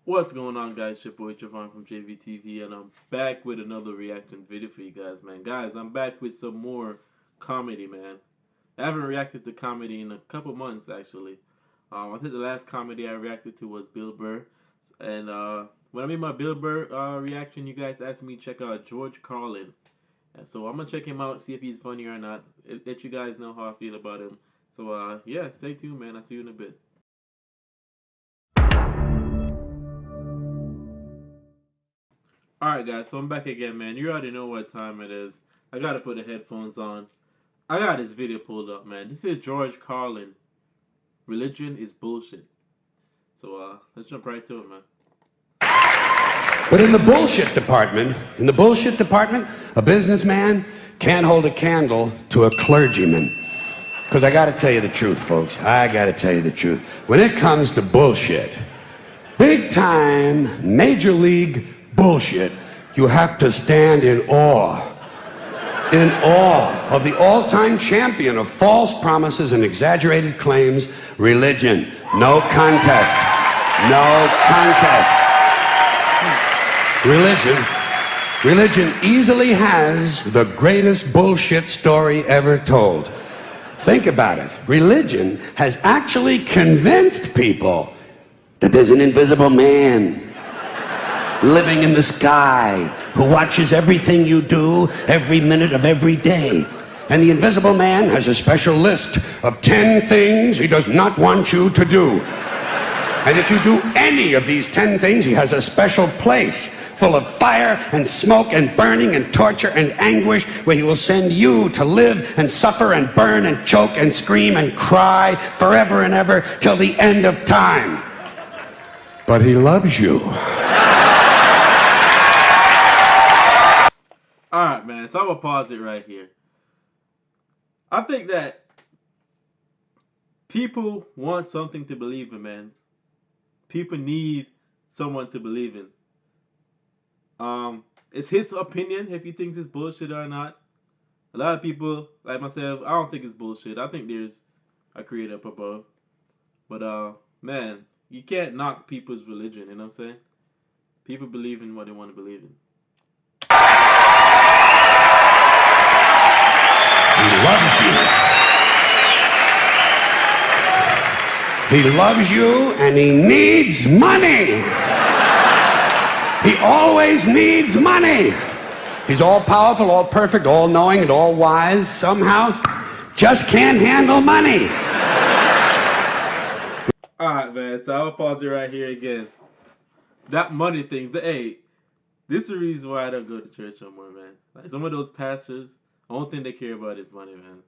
What's going on, guys? It's your boy Javon from JayveeTV, and I'm back with another reaction video for you guys, man. Guys, I'm back with some more comedy, man. I haven't reacted to comedy in a couple months, actually. I think the last comedy I reacted to was Bill Burr, and when I made my Bill Burr reaction, you guys asked me to check out George Carlin, and so I'm gonna check him out, see if he's funny or not. Let you guys know how I feel about him. So yeah, stay tuned, man. I'll see you in a bit. Alright guys, so I'm back again, man. You already know what time it is. I gotta put the headphones on. I got this video pulled up, man. This is George Carlin. Religion is bullshit. So let's jump right to it, man. But in the bullshit department, a businessman can't hold a candle to a clergyman. Because I gotta tell you the truth, folks. I gotta tell you the truth. When it comes to bullshit, big time, major league bullshit, you have to stand in awe of the all-time champion of false promises and exaggerated claims, religion. No contest. No contest. Religion easily has the greatest bullshit story ever told. Think about it. Religion has actually convinced people that there's an invisible man living in the sky who watches everything you do every minute of every day. And the invisible man has a special list of 10 things he does not want you to do. And if you do any of these 10 things, he has a special place full of fire and smoke and burning and torture and anguish where he will send you to live and suffer and burn and choke and scream and cry forever and ever till the end of time. But he loves you. Alright, man, so I'm gonna pause it right here. I think that people want something to believe in, man. People need someone to believe in. It's his opinion if he thinks it's bullshit or not. A lot of people, like myself, I don't think it's bullshit. I think there's a creator up above. But, man, you can't knock people's religion, you know what I'm saying? People believe in what they want to believe in. He loves you. He loves you and he needs money. He always needs money. He's all powerful, all perfect, all knowing, and all wise. Somehow, just can't handle money. Alright, man, so I'll pause it right here again. That money thing, hey, this is the reason why I don't go to church no more, man. Like, some of those pastors, the only thing they care about is money, man.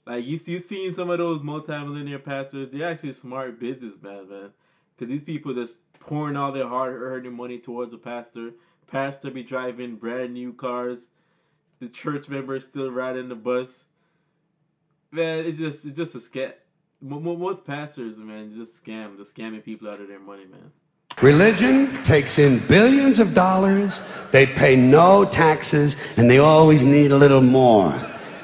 Like, you've seen some of those multi-millionaire pastors, they're actually smart businessmen, man. Because these people just pouring all their hard-earned money towards a pastor. Pastor be driving brand new cars. The church members still riding the bus. Man, it's just a scam. Most pastors, man, just scamming people out of their money, man. Religion takes in billions of dollars, they pay no taxes, and they always need a little more.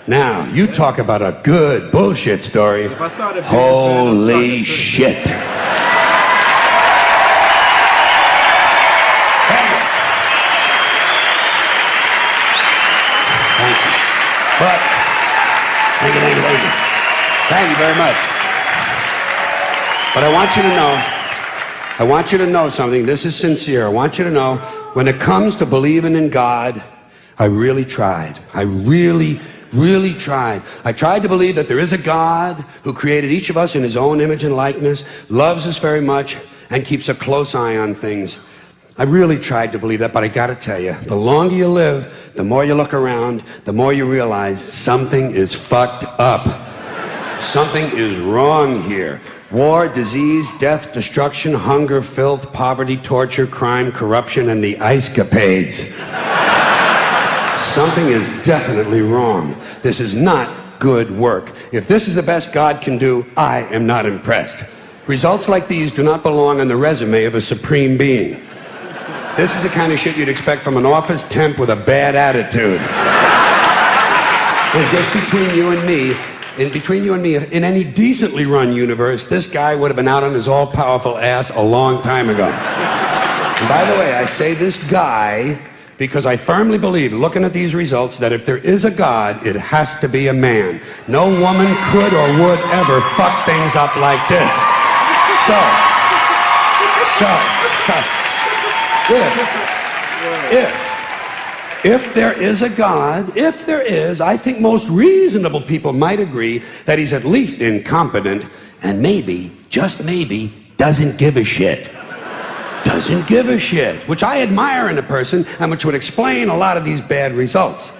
Now, you talk about a good bullshit story. If I start a business, holy shit. Thank you. But, thank you very much. But I want you to know something. This is sincere. I want you to know, when it comes to believing in God, I really tried. I really tried. I tried to believe that there is a God who created each of us in his own image and likeness, loves us very much, and keeps a close eye on things. I really tried to believe that, but I gotta tell you, the longer you live, the more you look around, the more you realize something is fucked up. Something is wrong here. War, disease, death, destruction, hunger, filth, poverty, torture, crime, corruption, and the ice-capades. Something is definitely wrong. This is not good work. If this is the best God can do, I am not impressed. Results like these do not belong on the resume of a supreme being. This is the kind of shit you'd expect from an office temp with a bad attitude. And just between you and me, in between you and me, in any decently run universe, this guy would have been out on his all-powerful ass a long time ago. And by the way, I say this guy because I firmly believe, looking at these results, that if there is a God, it has to be a man. No woman could or would ever fuck things up like this. If there is a God, if there is, I think most reasonable people might agree that he's at least incompetent and maybe, just maybe, doesn't give a shit. Doesn't give a shit, which I admire in a person and which would explain a lot of these bad results.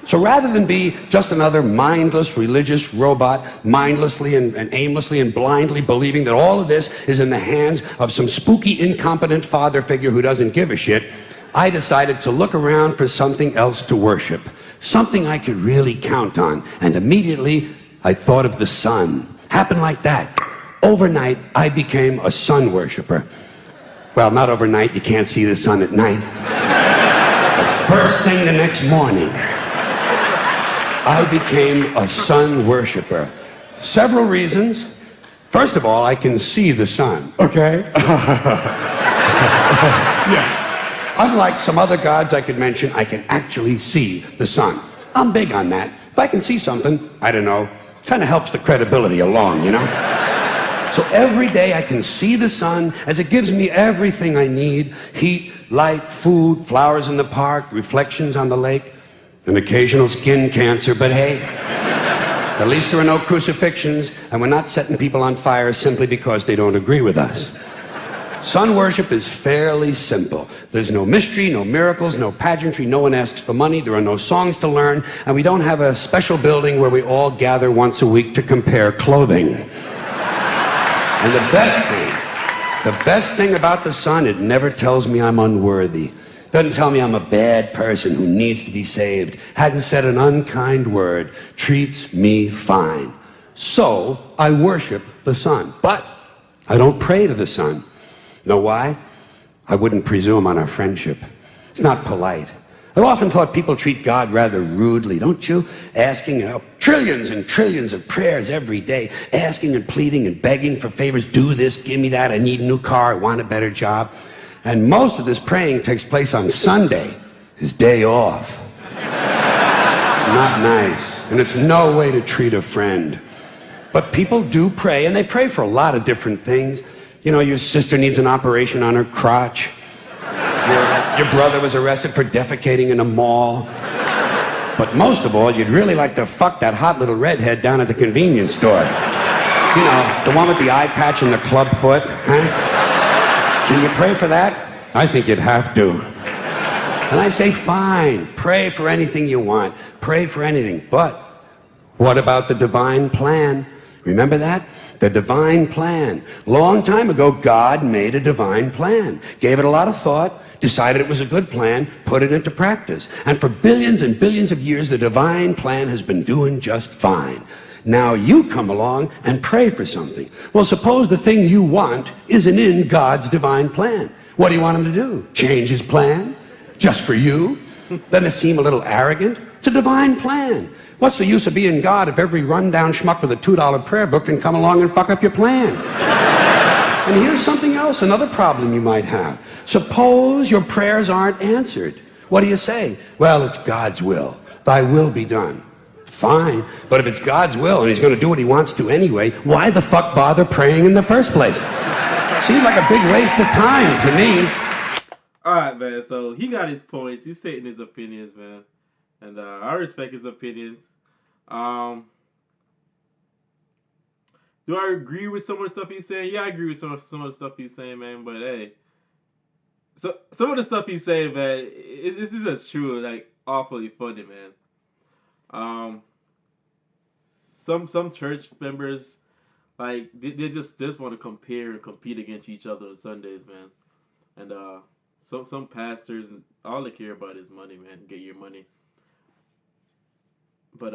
So rather than be just another mindless religious robot, mindlessly and aimlessly and blindly believing that all of this is in the hands of some spooky, incompetent father figure who doesn't give a shit, I decided to look around for something else to worship, something I could really count on. And immediately, I thought of the sun. Happened like that. Overnight, I became a sun worshiper. Well, not overnight, you can't see the sun at night. But first thing the next morning, I became a sun worshiper. Several reasons. First of all, I can see the sun, okay? Yeah. Unlike some other gods I could mention, I can actually see the sun. I'm big on that. If I can see something, I don't know, kind of helps the credibility along, you know? So every day I can see the sun as it gives me everything I need: heat, light, food, flowers in the park, reflections on the lake, an occasional skin cancer, but hey, at least there are no crucifixions, and we're not setting people on fire simply because they don't agree with us. Sun worship is fairly simple. There's no mystery, no miracles, no pageantry, no one asks for money, there are no songs to learn, and we don't have a special building where we all gather once a week to compare clothing. And the best thing about the sun, it never tells me I'm unworthy. Doesn't tell me I'm a bad person who needs to be saved. Hadn't said an unkind word. Treats me fine. So I worship the sun. But I don't pray to the sun. Know why? I wouldn't presume on our friendship. It's not polite. I've often thought people treat God rather rudely, don't you? Asking trillions and trillions of prayers every day, asking and pleading and begging for favors. Do this, give me that, I need a new car, I want a better job. And most of this praying takes place on Sunday, his day off. It's not nice, and it's no way to treat a friend. But people do pray, and they pray for a lot of different things. You know, your sister needs an operation on her crotch. Your brother was arrested for defecating in a mall. But most of all, you'd really like to fuck that hot little redhead down at the convenience store. You know, the one with the eye patch and the club foot, huh? Can you pray for that? I think you'd have to. And I say, fine, pray for anything you want. Pray for anything. But what about the divine plan? Remember that? The divine plan. Long time ago, God made a divine plan. Gave it a lot of thought, decided it was a good plan, put it into practice. And for billions and billions of years, the divine plan has been doing just fine. Now you come along and pray for something. Well, suppose the thing you want isn't in God's divine plan. What do you want him to do? Change his plan? Just for you? Doesn't it seem a little arrogant? It's a divine plan. What's the use of being God if every rundown schmuck with a $2 prayer book can come along and fuck up your plan? And here's something else, another problem you might have. Suppose your prayers aren't answered. What do you say? Well, it's God's will. Thy will be done. Fine. But if it's God's will and he's going to do what he wants to anyway, why the fuck bother praying in the first place? Seems like a big waste of time to me. Alright, man. So he got his points. He's stating his opinions, man. And I respect his opinions. Do I agree with some of the stuff he's saying? Yeah, I agree with some of the stuff he's saying, man. But hey, so some of the stuff he's saying, man, it's just true, like awfully funny, man. Some church members, like they just want to compare and compete against each other on Sundays, man. And some pastors, all they care about is money, man. Get your money. But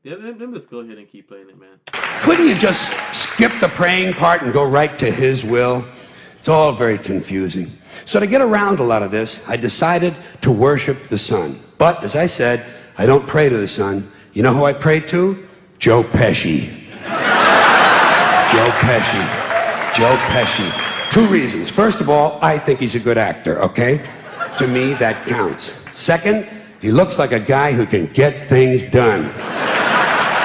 yeah, let's go ahead and keep playing it, man. Couldn't you just skip the praying part and go right to his will? It's all very confusing. So to get around a lot of this, I decided to worship the sun. But as I said, I don't pray to the sun. You know who I pray to? Joe Pesci. Joe Pesci. Joe Pesci. 2 reasons. First of all, I think he's a good actor, okay? To me, that counts. Second, he looks like a guy who can get things done.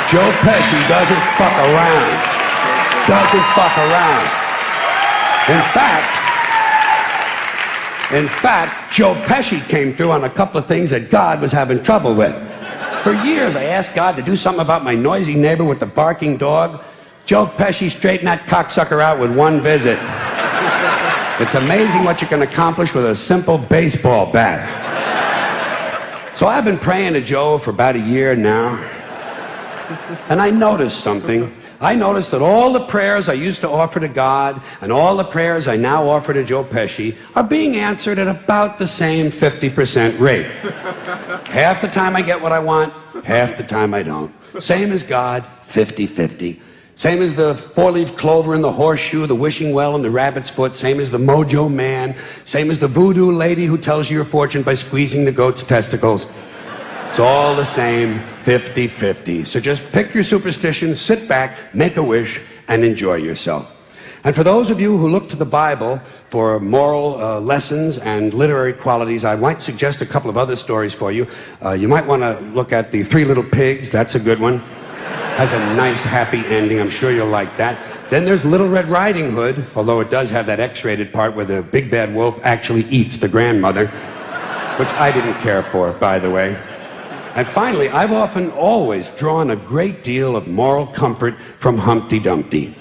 Joe Pesci doesn't fuck around. Doesn't fuck around. In fact, Joe Pesci came through on a couple of things that God was having trouble with. For years, I asked God to do something about my noisy neighbor with the barking dog. Joe Pesci straightened that cocksucker out with 1 visit. It's amazing what you can accomplish with a simple baseball bat. So I've been praying to Joe for about a year now, and I noticed something. I noticed that all the prayers I used to offer to God and all the prayers I now offer to Joe Pesci are being answered at about the same 50% rate. Half the time I get what I want, half the time I don't. Same as God, 50-50. Same as the 4-leaf clover and the horseshoe, the wishing well and the rabbit's foot. Same as the mojo man. Same as the voodoo lady who tells you your fortune by squeezing the goat's testicles. It's all the same, 50-50. So just pick your superstition, sit back, make a wish, and enjoy yourself. And for those of you who look to the Bible for moral lessons and literary qualities, I might suggest a couple of other stories for you. You might want to look at The 3 Little Pigs. That's a good one. Has a nice, happy ending. I'm sure you'll like that. Then there's Little Red Riding Hood, although it does have that X-rated part where the big bad wolf actually eats the grandmother, which I didn't care for, by the way. And finally, I've often always drawn a great deal of moral comfort from Humpty Dumpty.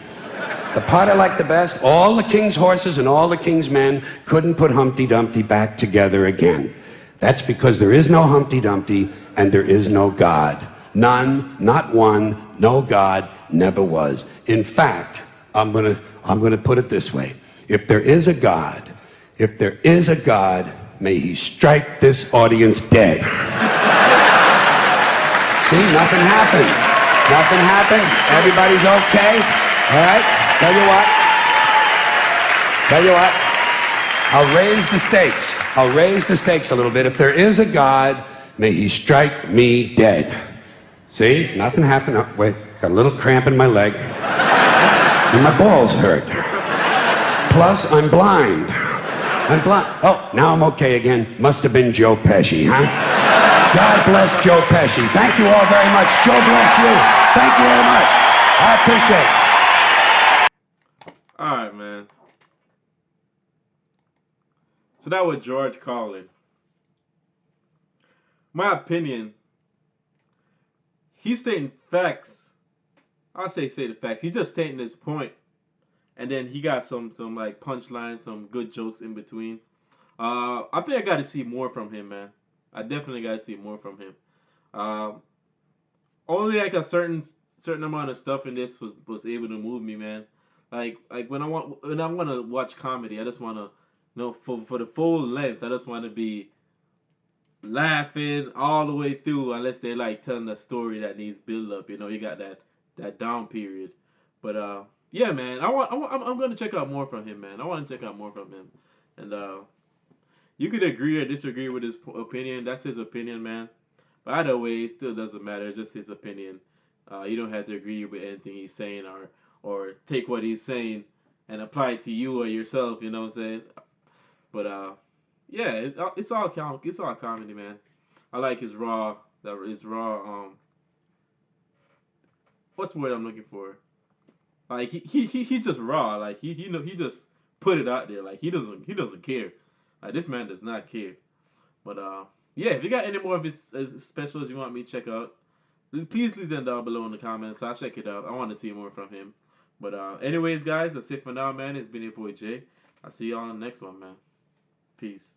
The part I like the best, all the king's horses and all the king's men couldn't put Humpty Dumpty back together again. That's because there is no Humpty Dumpty and there is no God. None, not one, no God, never was. In fact, I'm gonna put it this way. If there is a God, may he strike this audience dead. See, nothing happened. Nothing happened. Everybody's okay. All right? Tell you what. I'll raise the stakes. I'll raise the stakes a little bit. If there is a God, may he strike me dead. See? Nothing happened. Oh, wait. Got a little cramp in my leg. And my balls hurt. Plus, I'm blind. Oh, now I'm okay again. Must have been Joe Pesci, huh? God bless Joe Pesci. Thank you all very much. Joe bless you. Thank you very much. I appreciate it. All right, man. So that was George Carlin. My opinion, he's stating facts. I'll say the facts. He's just stating his point. And then he got some like punchlines, some good jokes in between. I think I got to see more from him, man. I definitely got to see more from him. Only like a certain amount of stuff in this was able to move me, man. Like when I want to watch comedy, I just want to, for the full length, I just want to be laughing all the way through, unless they're like telling a story that needs build up. You got that down period. But yeah, man, I'm gonna check out more from him, man. I want to check out more from him, and you could agree or disagree with his opinion. That's his opinion, man. But either way, it still doesn't matter. It's just his opinion. You don't have to agree with anything he's saying or take what he's saying and apply it to you or yourself. You know what I'm saying? But yeah, it's all comedy, man. I like his raw. What's the word I'm looking for? Like he just raw. Like he just put it out there. Like he doesn't care. Like this man does not care. But yeah, if you got any more of his specials you want me to check out, please leave them down below in the comments. I'll check it out. I want to see more from him. But anyways, guys, that's it for now, man. It's been your boy Jay. I'll see y'all on the next one, man. Peace.